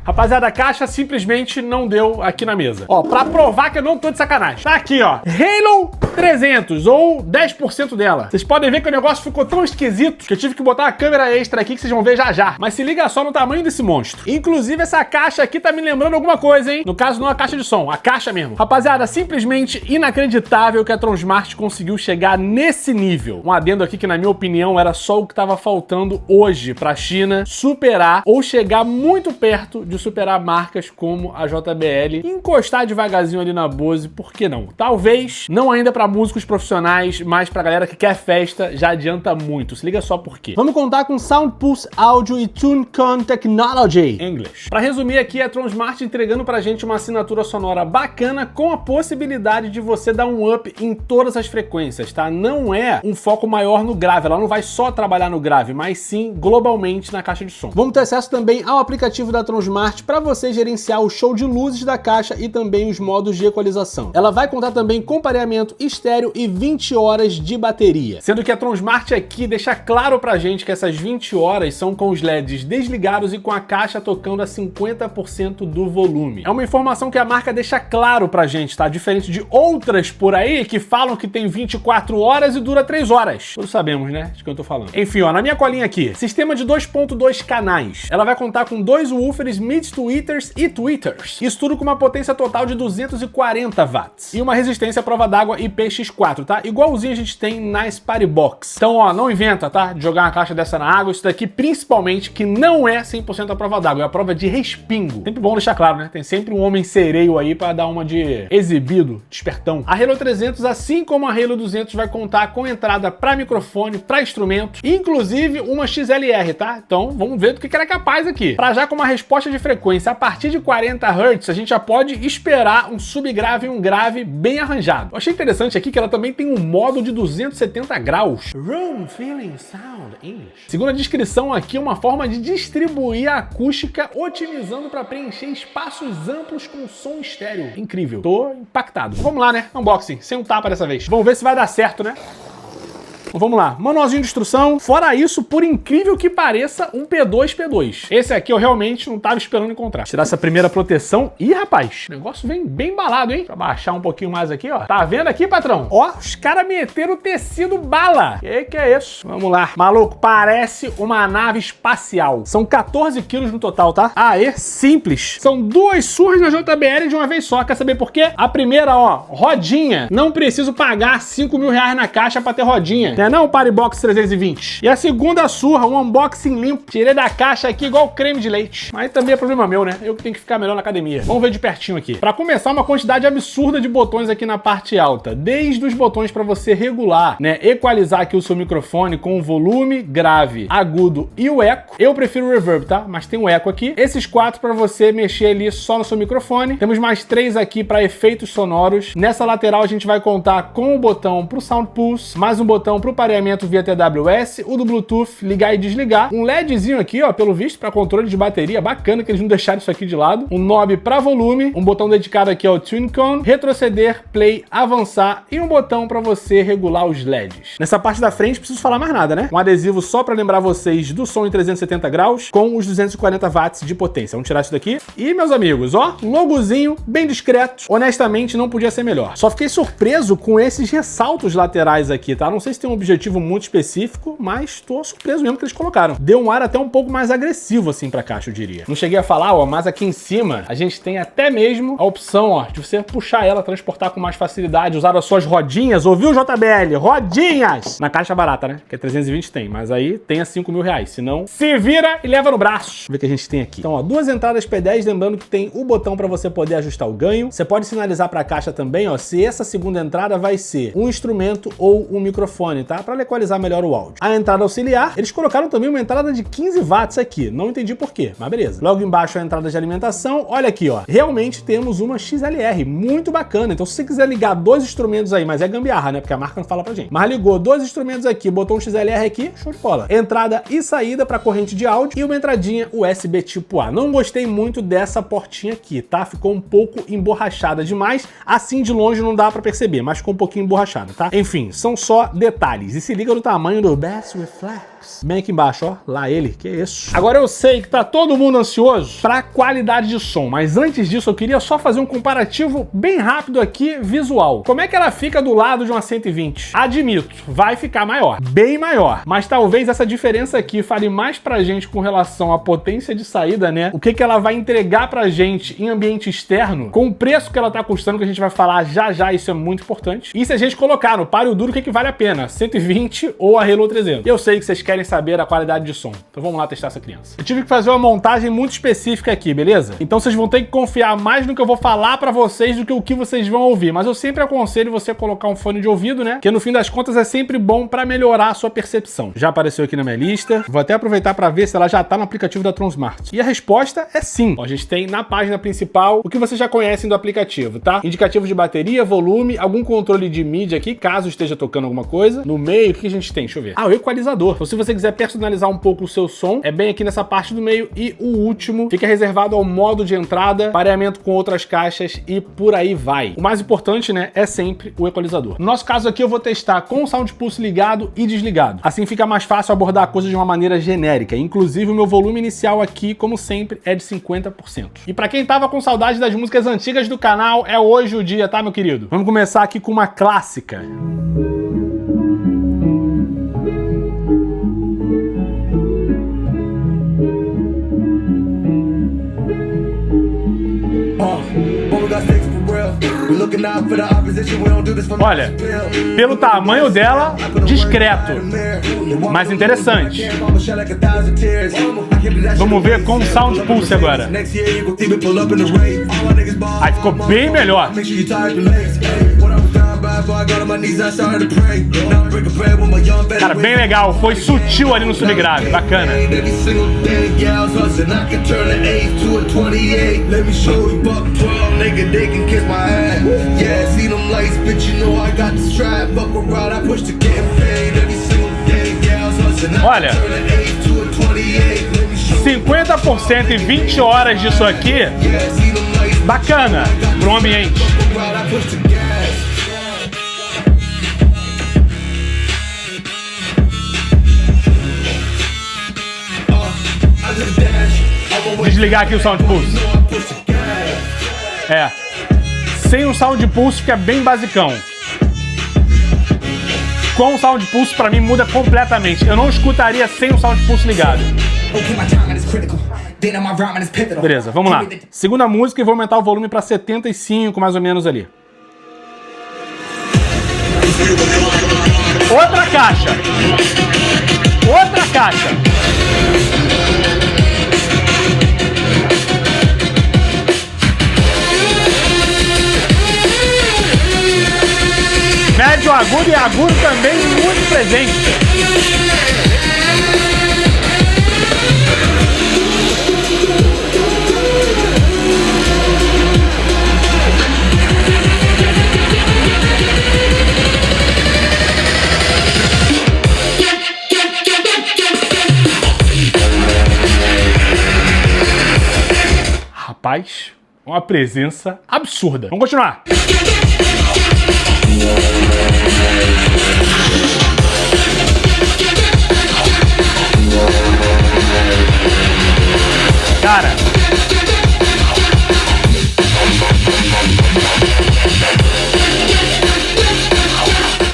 Rapaziada, a caixa simplesmente não deu aqui na mesa. Ó, pra provar que eu não tô de sacanagem. Tá aqui, ó. Halo 300, ou 10% dela. Vocês podem ver que o negócio ficou tão esquisito que eu tive que botar uma câmera extra aqui que vocês vão ver já já. Mas se liga só no tamanho desse monstro. Inclusive, essa caixa aqui tá me lembrando alguma coisa, hein? No caso, não a caixa de som, a caixa mesmo. Rapaziada, simplesmente inacreditável que a Tronsmart conseguiu chegar nesse nível. Um adendo aqui que, na minha opinião, era só o que tava faltando hoje pra China superar ou chegar muito perto de superar marcas como a JBL e encostar devagarzinho ali na Bose, por que não? Talvez, não ainda para músicos profissionais, mas pra galera que quer festa, já adianta muito. Se liga só por quê. Vamos contar com Soundpulse Audio e TuneCon Technology English. Para resumir aqui, a Tronsmart entregando pra gente uma assinatura sonora bacana com a possibilidade de você dar um up em todas as frequências, tá? Não é um foco maior no grave, ela não vai só trabalhar no grave, mas sim globalmente na caixa de som. Vamos ter acesso também ao aplicativo da Tronsmart para você gerenciar o show de luzes da caixa e também os modos de equalização. Ela vai contar também com pareamento estéreo e 20 horas de bateria. Sendo que a Tronsmart aqui deixa claro pra gente que essas 20 horas são com os LEDs desligados e com a caixa tocando a 50% do volume. É uma informação que a marca deixa claro pra gente, tá? Diferente de outras por aí que falam que tem 24 horas e dura 3 horas. Todos sabemos, né? De que eu tô falando. Enfim, ó, na minha colinha aqui, sistema de 2.2 canais. Ela vai contar com 2 woofers mid-tweeters e tweeters. Isso tudo com uma potência total de 240 watts. E uma resistência à prova d'água IPX4, tá? Igualzinho a gente tem na Spybox. Então, ó, não inventa, tá? De jogar uma caixa dessa na água. Isso daqui, principalmente, que não é 100% a prova d'água. É a prova de respingo. Sempre bom deixar claro, né? Tem sempre um homem sereio aí pra dar uma de exibido, despertão. A Halo 300, assim como a Halo 200, vai contar com entrada pra microfone, pra instrumento, inclusive uma XLR, tá? Então, vamos ver do que ela é capaz aqui. Pra já com uma resposta de frequência a partir de 40 Hz, a gente já pode esperar um subgrave e um grave bem arranjado. Eu achei interessante aqui que ela também tem um modo de 270 graus. Room Feeling Sound English. Segundo a descrição aqui, é uma forma de distribuir a acústica, otimizando para preencher espaços amplos com som estéreo. Incrível. Tô impactado. Vamos lá, né? Unboxing, sem um tapa dessa vez. Vamos ver se vai dar certo, né? Vamos lá, manualzinho de instrução. Fora isso, por incrível que pareça, um P2. Esse aqui eu realmente não tava esperando encontrar. Tirar essa primeira proteção. Ih, rapaz, o negócio vem bem embalado, hein? Deixa eu baixar um pouquinho mais aqui, ó. Tá vendo aqui, patrão? Ó, os caras meteram tecido bala. Que é isso? Vamos lá. Maluco, parece uma nave espacial. São 14 quilos no total, tá? Aê, simples. São 2 surras na JBL de uma vez só. Quer saber por quê? A primeira, ó, rodinha. Não preciso pagar 5 mil reais na caixa pra ter rodinha. Não, Paribox 320. E a segunda surra, um unboxing limpo. Tirei da caixa aqui igual creme de leite. Mas também é problema meu, né? Eu que tenho que ficar melhor na academia. Vamos ver de pertinho aqui. Pra começar, uma quantidade absurda de botões aqui na parte alta. Desde os botões pra você regular, né? Equalizar aqui o seu microfone com o volume, grave, agudo e o eco. Eu prefiro o reverb, tá? Mas tem o eco aqui. Esses 4 pra você mexer ali só no seu microfone. Temos mais 3 aqui pra efeitos sonoros. Nessa lateral a gente vai contar com o botão pro Soundpulse, mais um botão pro pareamento via TWS, o do Bluetooth, ligar e desligar, um LEDzinho aqui, ó, pelo visto, para controle de bateria, bacana que eles não deixaram isso aqui de lado, um knob para volume, um botão dedicado aqui ao TuneCon, retroceder, play, avançar e um botão para você regular os LEDs. Nessa parte da frente, preciso falar mais nada, né? Um adesivo só para lembrar vocês do som em 370 graus, com os 240 watts de potência. Vamos tirar isso daqui. E, meus amigos, ó, logozinho bem discreto, honestamente não podia ser melhor. Só fiquei surpreso com esses ressaltos laterais aqui, tá? Não sei se tem um objetivo muito específico, mas tô surpreso mesmo que eles colocaram. Deu um ar até um pouco mais agressivo assim pra caixa, eu diria. Não cheguei a falar, ó, mas aqui em cima a gente tem até mesmo a opção, ó, de você puxar ela, transportar com mais facilidade, usar as suas rodinhas, ouviu, JBL? Rodinhas! Na caixa barata, né? Que é 320 tem, mas aí tem a 5 mil reais, senão se vira e leva no braço. Vamos ver o que a gente tem aqui. Então, ó, 2 entradas P10, lembrando que tem o botão pra você poder ajustar o ganho. Você pode sinalizar pra caixa também, ó, se essa segunda entrada vai ser um instrumento ou um microfone, tá? Para equalizar melhor o áudio. A entrada auxiliar, eles colocaram também uma entrada de 15 watts aqui. Não entendi por quê, mas beleza. Logo embaixo a entrada de alimentação. Olha aqui, ó. Realmente temos uma XLR, muito bacana. Então se você quiser ligar 2 instrumentos aí, mas é gambiarra, né? Porque a marca não fala pra gente. Mas ligou 2 instrumentos aqui, botou um XLR aqui, show de bola. Entrada e saída para corrente de áudio e uma entradinha USB tipo A. Não gostei muito dessa portinha aqui, tá? Ficou um pouco emborrachada demais. Assim de longe não dá pra perceber, mas ficou um pouquinho emborrachada, tá? Enfim, são só detalhes. E se liga no tamanho do Bass Reflect. Max. Bem aqui embaixo, ó. Lá ele, que isso. Agora eu sei que tá todo mundo ansioso pra qualidade de som, mas antes disso eu queria só fazer um comparativo bem rápido aqui, visual. Como é que ela fica do lado de uma 120? Admito, vai ficar maior, bem maior, mas talvez essa diferença aqui fale mais pra gente com relação à potência de saída, né? O que ela vai entregar pra gente em ambiente externo, com o preço que ela tá custando, que a gente vai falar já já, isso é muito importante. E se a gente colocar no páreo duro, o que vale a pena? 120 ou a Halo 300? Eu sei que vocês querem saber a qualidade de som, então vamos lá testar essa criança. Eu tive que fazer uma montagem muito específica aqui, beleza? Então vocês vão ter que confiar mais no que eu vou falar pra vocês do que o que vocês vão ouvir, mas eu sempre aconselho você colocar um fone de ouvido, né? Que no fim das contas é sempre bom pra melhorar a sua percepção. Já apareceu aqui na minha lista, vou até aproveitar pra ver se ela já tá no aplicativo da Tronsmart. E a resposta é sim. Ó, a gente tem na página principal o que vocês já conhecem do aplicativo, tá? Indicativo de bateria, volume, algum controle de mídia aqui, caso esteja tocando alguma coisa. No meio, o que a gente tem? Deixa eu ver. Ah, o equalizador. Então se você quiser personalizar um pouco o seu som, é bem aqui nessa parte do meio. E o último fica reservado ao modo de entrada, pareamento com outras caixas e por aí vai. O mais importante, né, é sempre o equalizador. No nosso caso aqui eu vou testar com o Sound Pulse ligado e desligado. Assim fica mais fácil abordar a coisa de uma maneira genérica. Inclusive o meu volume inicial aqui, como sempre, é de 50%. E pra quem tava com saudade das músicas antigas do canal, é hoje o dia, tá, meu querido? Vamos começar aqui com uma clássica. Olha, pelo tamanho dela, discreto, mas interessante. Vamos ver com o Sound Pulse agora. Aí ficou bem melhor. Cara, bem legal, foi sutil ali no subgrave, bacana. Olha, 50% e 20 horas disso aqui, bacana pro ambiente. Desligar aqui o Sound Pulse. É. Sem o Sound Pulse fica bem basicão. Com o Sound Pulse pra mim muda completamente. Eu não escutaria sem o Sound Pulse ligado. Beleza, vamos lá. Segunda música e vou aumentar o volume pra 75 mais ou menos ali. Outra caixa. Outra caixa. Médio agudo e agudo também muito presente. Rapaz, uma presença absurda. Vamos continuar. Cara,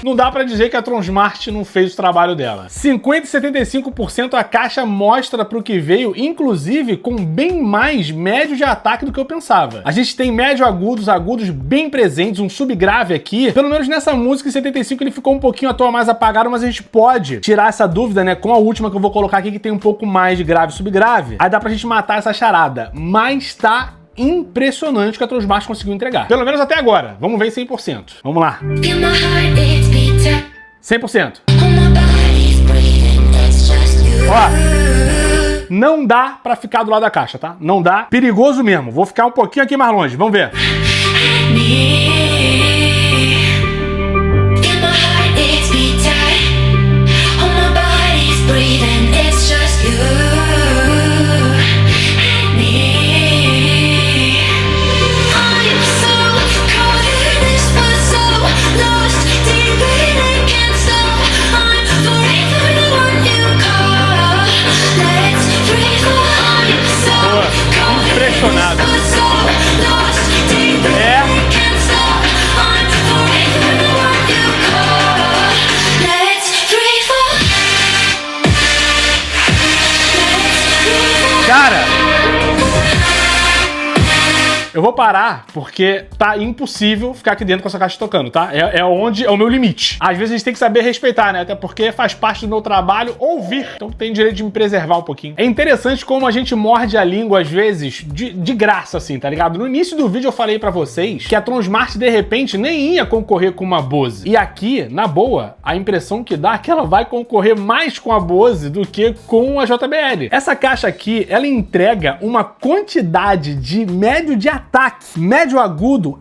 não dá pra dizer que a Tronsmart não fez o trabalho dela. 50% e 75% a caixa mostra pro que veio, inclusive com bem mais médio de ataque do que eu pensava. A gente tem médio agudos, agudos bem presentes, um subgrave aqui. Pelo menos nessa música, em 75, ele ficou um pouquinho à toa mais apagado, mas a gente pode tirar essa dúvida, né, com a última que eu vou colocar aqui, que tem um pouco mais de grave e subgrave. Aí dá pra gente matar essa charada. Mas tá impressionante que a Tronsmart conseguiu entregar. Pelo menos até agora. Vamos ver em 100%. Vamos lá. 100%. Ó, não dá pra ficar do lado da caixa, tá? Não dá. Perigoso mesmo. Vou ficar um pouquinho aqui mais longe. Vamos ver. eu vou parar porque tá impossível ficar aqui dentro com essa caixa tocando, tá? É o meu limite. Às vezes a gente tem que saber respeitar, né? Até porque faz parte do meu trabalho ouvir. Então tem direito de me preservar um pouquinho. É interessante como a gente morde a língua, às vezes, de graça, assim, tá ligado? No início do vídeo eu falei pra vocês que a Tronsmart, de repente, nem ia concorrer com uma Bose. E aqui, na boa, a impressão que dá é que ela vai concorrer mais com a Bose do que com a JBL. Essa caixa aqui, ela entrega uma quantidade de médio de ataque, médio agudo,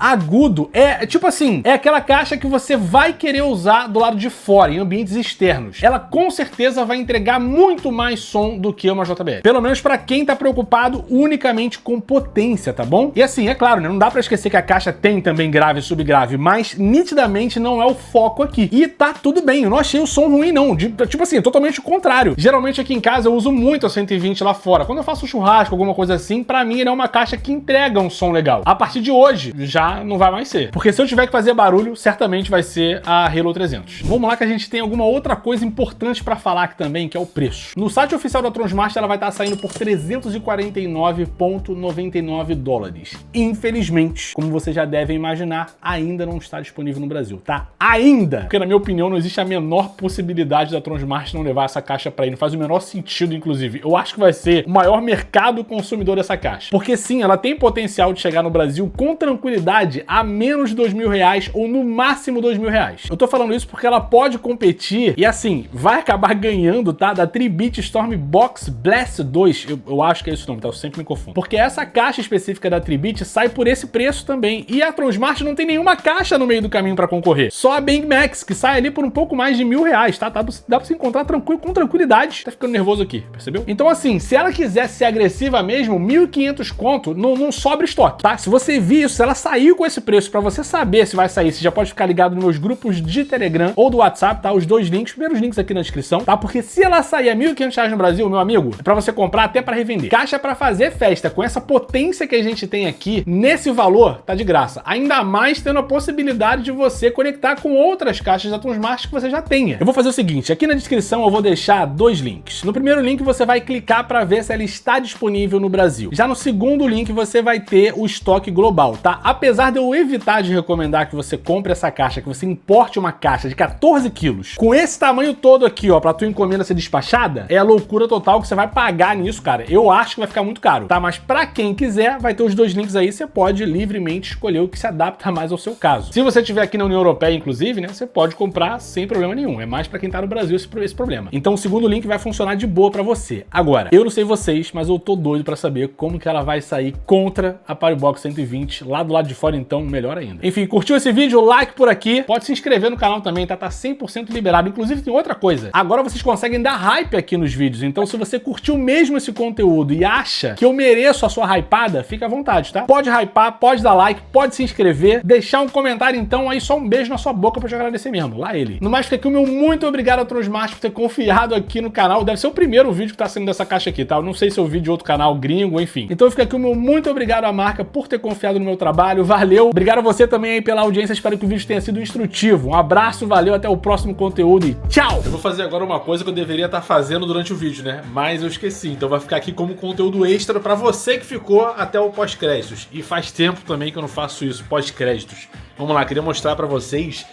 é tipo assim, é aquela caixa que você vai querer usar do lado de fora, em ambientes externos. Ela com certeza vai entregar muito mais som do que uma JBL. Pelo menos pra quem tá preocupado unicamente com potência, tá bom? E assim, é claro, né, não dá pra esquecer que a caixa tem também grave e subgrave, mas nitidamente não é o foco aqui. E tá tudo bem, eu não achei o som ruim não, tipo assim, totalmente o contrário. Geralmente aqui em casa eu uso muito a 120 lá fora. Quando eu faço churrasco, alguma coisa assim, pra mim ele é uma caixa que entrega um som legal. A partir de hoje, já não vai mais ser. Porque se eu tiver que fazer barulho, certamente vai ser a Halo 300. Vamos lá que a gente tem alguma outra coisa importante pra falar aqui também, que é o preço. No site oficial da Tronsmart, ela vai estar saindo por 349,99 dólares. Infelizmente, como você já deve imaginar, ainda não está disponível no Brasil, tá? Ainda! Porque na minha opinião, não existe a menor possibilidade da Tronsmart não levar essa caixa pra aí. Não faz o menor sentido, inclusive. Eu acho que vai ser o maior mercado consumidor dessa caixa. Porque sim, ela tem potencial de chegar no Brasil com tranquilidade a menos de R$2.000 ou no máximo R$2.000. Eu tô falando isso porque ela pode competir e assim, vai acabar ganhando, tá? Da Tribit Storm Box Blast 2. Eu acho que é esse o nome, tá? Eu sempre me confundo. Porque essa caixa específica da Tribit sai por esse preço também. E a Tronsmart não tem nenhuma caixa no meio do caminho pra concorrer. Só a Bang Max, que sai ali por um pouco mais de R$1.000, tá? Dá pra se encontrar com tranquilidade. Tá ficando nervoso aqui, percebeu? Então assim, se ela quiser ser agressiva mesmo, 1.500 conto, não sobra estoque, tá? Se você viu isso, se ela saiu com esse preço, pra você saber se vai sair, você já pode ficar ligado nos meus grupos de Telegram ou do WhatsApp, tá? Os dois links, primeiros links aqui na descrição, tá? Porque se ela sair a R$1.500 no Brasil, meu amigo, é pra você comprar até pra revender. Caixa pra fazer festa, com essa potência que a gente tem aqui, nesse valor, tá de graça. Ainda mais tendo a possibilidade de você conectar com outras caixas da Tronsmart que você já tenha. Eu vou fazer o seguinte, aqui na descrição eu vou deixar dois links. No primeiro link você vai clicar pra ver se ela está disponível no Brasil. Já no segundo link você vai ter o estoque global, tá? Apesar de eu evitar de recomendar que você compre essa caixa, que você importe uma caixa de 14 quilos, com esse tamanho todo aqui, ó, pra tua encomenda ser despachada, é a loucura total que você vai pagar nisso, cara. Eu acho que vai ficar muito caro, tá? Mas pra quem quiser, vai ter os dois links aí, você pode livremente escolher o que se adapta mais ao seu caso. Se você estiver aqui na União Europeia, inclusive, né, você pode comprar sem problema nenhum. É mais pra quem tá no Brasil esse problema. Então o segundo link vai funcionar de boa pra você. Agora, eu não sei vocês, mas eu tô doido pra saber como que ela vai sair contra a Partybox 120 lá do lado de fora, então melhor ainda. Enfim, curtiu esse vídeo? Like por aqui. Pode se inscrever no canal também, tá? Tá 100% liberado. Inclusive tem outra coisa. Agora vocês conseguem dar hype aqui nos vídeos. Então se você curtiu mesmo esse conteúdo e acha que eu mereço a sua hypada, fica à vontade, tá? Pode hypar, pode dar like, pode se inscrever, deixar um comentário então, aí só um beijo na sua boca pra te agradecer mesmo. Lá ele. No mais, fica aqui o meu muito obrigado a Tronsmart por ter confiado aqui no canal. Deve ser o primeiro vídeo que tá saindo dessa caixa aqui, tá? Eu não sei se é o vídeo de outro canal gringo, enfim. Então fica aqui o meu muito obrigado à marca por ter confiado no meu trabalho. Valeu! Obrigado a você também aí pela audiência. Espero que o vídeo tenha sido instrutivo. Um abraço, valeu, até o próximo conteúdo e tchau! Eu vou fazer agora uma coisa que eu deveria estar fazendo durante o vídeo, né? Mas eu esqueci. Então vai ficar aqui como conteúdo extra pra você que ficou até o pós-créditos. E faz tempo também que eu não faço isso, pós-créditos. Vamos lá, queria mostrar pra vocês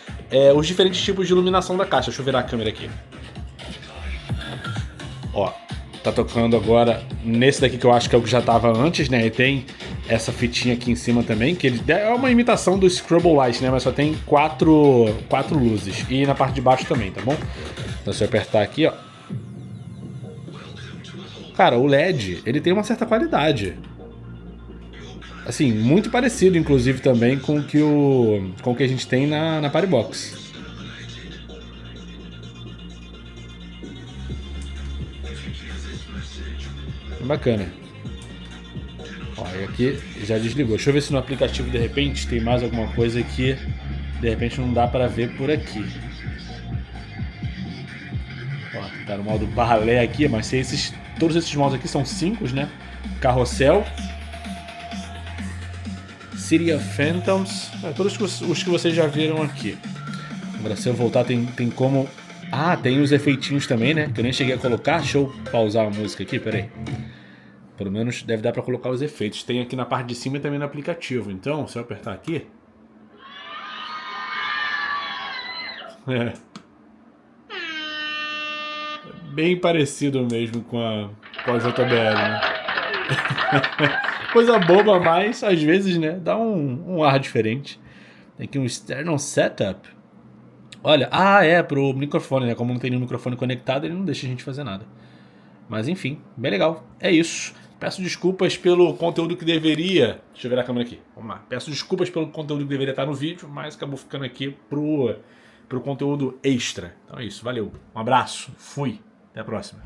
os diferentes tipos de iluminação da caixa. Deixa eu virar a câmera aqui. Ó, tá tocando agora nesse daqui que eu acho que é o que já tava antes, né? E tem essa fitinha aqui em cima também, que ele é uma imitação do Scrubble Light, né? Mas só tem quatro luzes. E na parte de baixo também, tá bom? Então se eu apertar aqui, ó. Cara, o LED, ele tem uma certa qualidade. Assim, muito parecido, inclusive, também com o que a gente tem na Partybox. Bacana. Ó, e aqui já desligou. Deixa eu ver se no aplicativo, de repente, tem mais alguma coisa que, de repente, não dá pra ver por aqui. Ó, tá no modo balé aqui, mas se todos esses modos aqui são 5, né? Carrossel, City of Phantoms, todos os que vocês já viram aqui. Agora se eu voltar tem como... Ah, tem os efeitinhos também, né? Que eu nem cheguei a colocar. Deixa eu pausar a música aqui, peraí. Pelo menos deve dar pra colocar os efeitos. Tem aqui na parte de cima e também no aplicativo. Então, se eu apertar aqui... É. Bem parecido mesmo com a JBL, né? Coisa boba, mas às vezes, né, dá um ar diferente. Tem aqui um external setup. Olha, pro microfone, né? Como não tem nenhum microfone conectado, ele não deixa a gente fazer nada. Mas enfim, bem legal. É isso. Peço desculpas pelo conteúdo que deveria... Deixa eu virar a câmera aqui. Vamos lá. Peço desculpas pelo conteúdo que deveria estar no vídeo, mas acabou ficando aqui pro conteúdo extra. Então é isso. Valeu. Um abraço. Fui. Até a próxima.